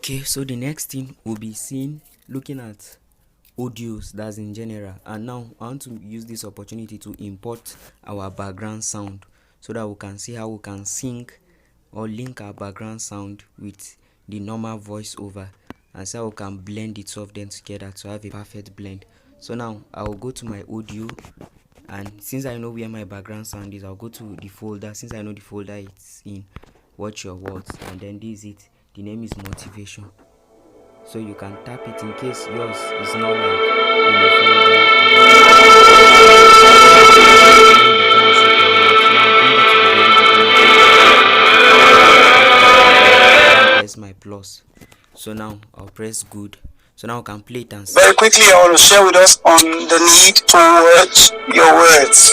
Okay, so the next thing we'll be seeing, looking at audios, that's in general. And now I want to use this opportunity to import our background sound so that we can see how we can sync or link our background sound with the normal voiceover, and so we can blend the two of them together to have a perfect blend. So now I'll go to my audio, and since I know where my background sound is, I'll go to the folder. Since I know the folder it's in, watch your words, and then this is it. The name is motivation, so you can tap it in case yours is not like in a folder. Press my plus. So now I'll press good. So now I can play it and see. Very quickly, I want to share with us on the need to watch your words.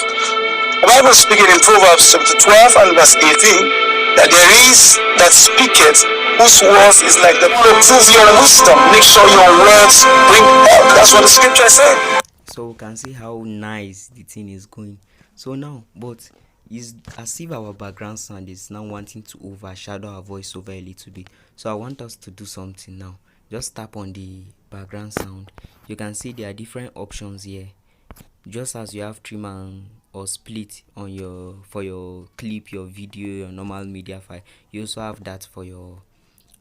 The Bible is speaking in Proverbs chapter 12 and verse 18 that there is that speaketh whose words is like the brook. Prove your wisdom. Make sure your words bring help. That's what the scripture is saying. So we can see how nice the thing is going. So now, but it's as if our background sound is now wanting to overshadow our voiceover a little bit. So I want us to do something now. Just tap on the background sound. You can see there are different options here. Just as you have trim and or split on your for your clip, your video, your normal media file, you also have that for your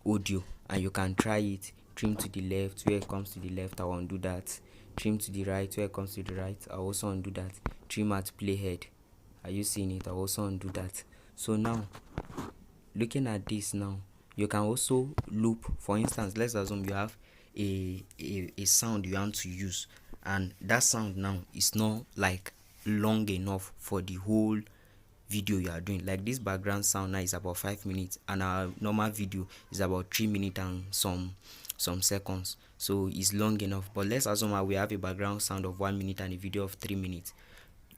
audio, and you can try it. Trim to the left, where it comes to the left I won't do that. Trim to the right, where it comes to the right I also undo that. Trim at playhead, are you seeing it? I also undo that. So now looking at this, now you can also loop. For instance, let's assume you have a sound you want to use, and that sound now is not like long enough for the whole video you are doing. Like this background sound now is about 5 minutes, and our normal video is about 3 minutes and some seconds, so it's long enough. But let's assume we have a background sound of 1 minute and a video of 3 minutes,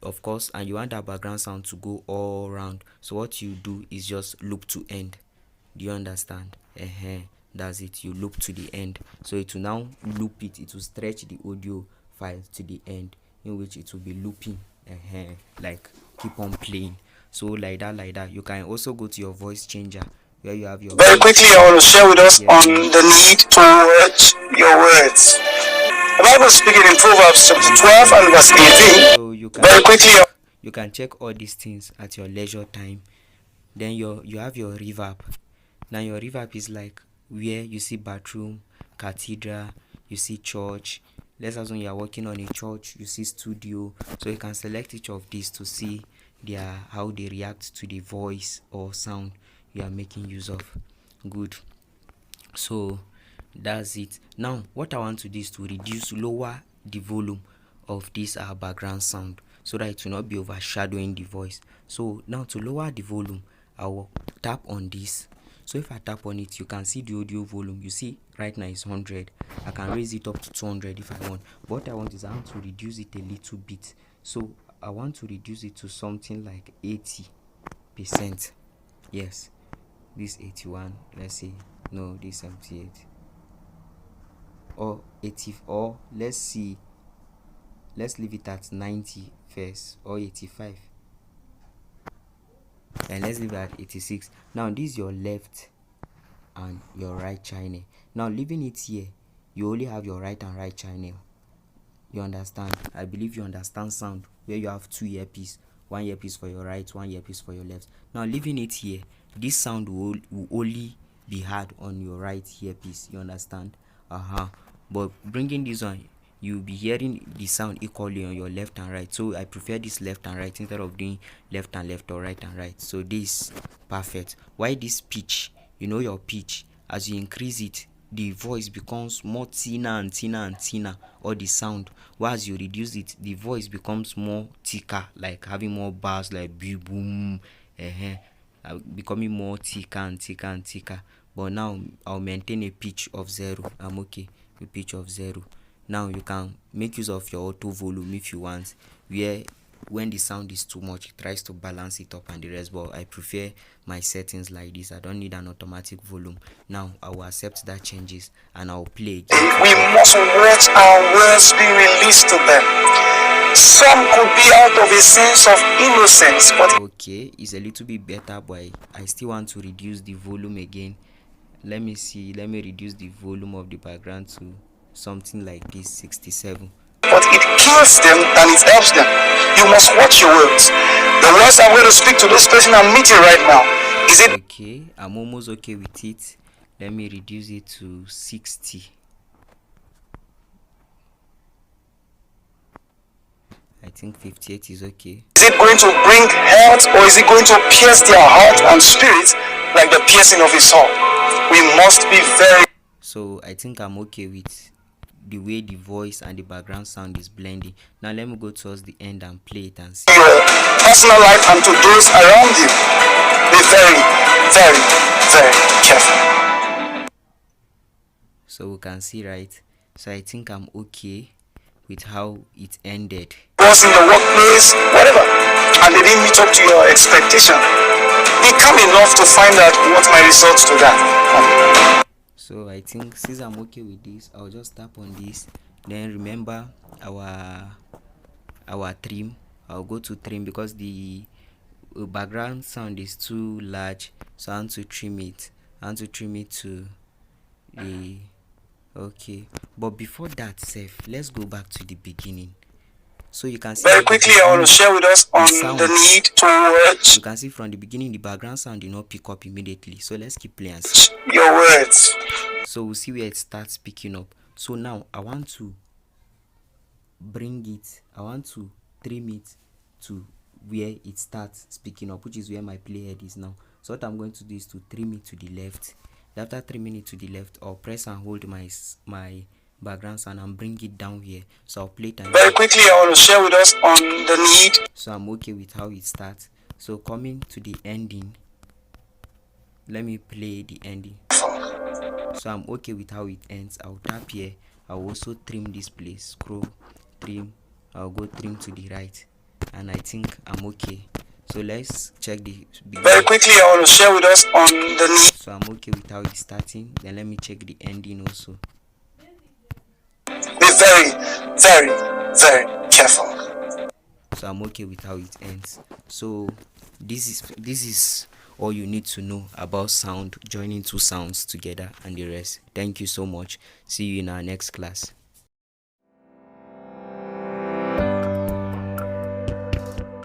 of course, and you want that background sound to go all around. So what you do is just loop to end. Do you understand? That's it. You loop to the end, so it will now loop it. It will stretch the audio file to the end, in which it will be looping, like keep on playing. So like that. You can also go to your voice changer, where you have your very quickly. I want to share with us on the need to watch your words. The Bible is speaking in Proverbs chapter 12 and verse 18. So you can very quickly, you can check all these things at your leisure time. Then you have your reverb. Now your reverb is like where you see bathroom, cathedral, you see church. Let's assume you are working on a church, you see studio. So you can select each of these to see how they react to the voice or sound you are making use of. Good. So that's it. Now what I want to do is to lower the volume of this background sound, so that it will not be overshadowing the voice. So now to lower the volume, I will tap on this. So if I tap on it, you can see the audio volume. You see right now it's 100. I can raise it up to 200 if I want. But what I want is I want to reduce it a little bit. So I want to reduce it to something like 80%. Yes, this 81. Let's say no, this 78 or 80, or let's see. Let's leave it at 90 first, or 85. And let's leave it at 86. Now this is your left and your right channel. Now leaving it here, you only have your right and right channel. You understand? I believe you understand sound, where you have two earpiece, one earpiece for your right, one earpiece for your left. Now leaving it here, this sound will only be heard on your right earpiece. You understand? But bringing this on, you'll be hearing the sound equally on your left and right. So I prefer this left and right instead of doing left and left or right and right. So this perfect. Why this pitch? You know your pitch, as you increase it, the voice becomes more thinner and thinner and thinner, or the sound. While as you reduce it, the voice becomes more thicker, like having more bars, like boom, becoming more thicker and thicker and thicker. But now I'll maintain a pitch of 0. I'm okay with pitch of 0. Now you can make use of your auto volume if you want, where when the sound is too much, it tries to balance it up and the rest. But I prefer my settings like this. I don't need an automatic volume. Now I will accept that changes, and I'll play again. We must watch our words being released to them. Some could be out of a sense of innocence, but okay, it's a little bit better, but I still want to reduce the volume again. let me see, let me reduce the volume of the background to something like this, 67. But it kills them and it helps them. You must watch your words. The words I'm going to speak to this person I'm meeting right now, is it okay? I'm almost okay with it. Let me reduce it to 60. I think 58 is okay. Is it going to bring health, or is it going to pierce their heart and spirit like the piercing of a sword? We must be very. So I think I'm okay with the way the voice and the background sound is blending. Now let me go towards the end and play it and see. Your personal life and to those around you. Be very, very, very careful. So we can see, right? So I think I'm okay with how it ended. Was in the workplace, whatever, and they didn't meet up to your expectation. Be calm enough to find out what my results to that. So I think since I'm okay with this, I'll just tap on this. Then remember our trim. I'll go to trim because the background sound is too large, so I want to trim it. I want to trim it to the okay. But before that, Seth, let's go back to the beginning. So you can see very quickly, I want to share with us on the need to watch. You can see from the beginning the background sound did not pick up immediately. So let's keep playing. Your words. So we'll see where it starts picking up. So now I want to bring it. I want to trim it to where it starts speaking up, which is where my playhead is now. So what I'm going to do is to trim it to the left. After trimming it to the left, I'll press and hold my background sound and bring it down here. So I'll play it and very quickly, I want to share with us on the need. So I'm okay with how it starts. So coming to the ending, let me play the ending. So I'm okay with how it ends. I'll tap here. I'll also trim this place, scroll, trim. I'll go trim to the right, and I think I'm okay. So let's check the beginning. Very quickly, I want to share with us on the need. So I'm okay with how it's starting. Then let me check the ending also. Be very, very, very careful. So I'm okay with how it ends. So this is all you need to know about sound, joining two sounds together and the rest. Thank you so much. See you in our next class.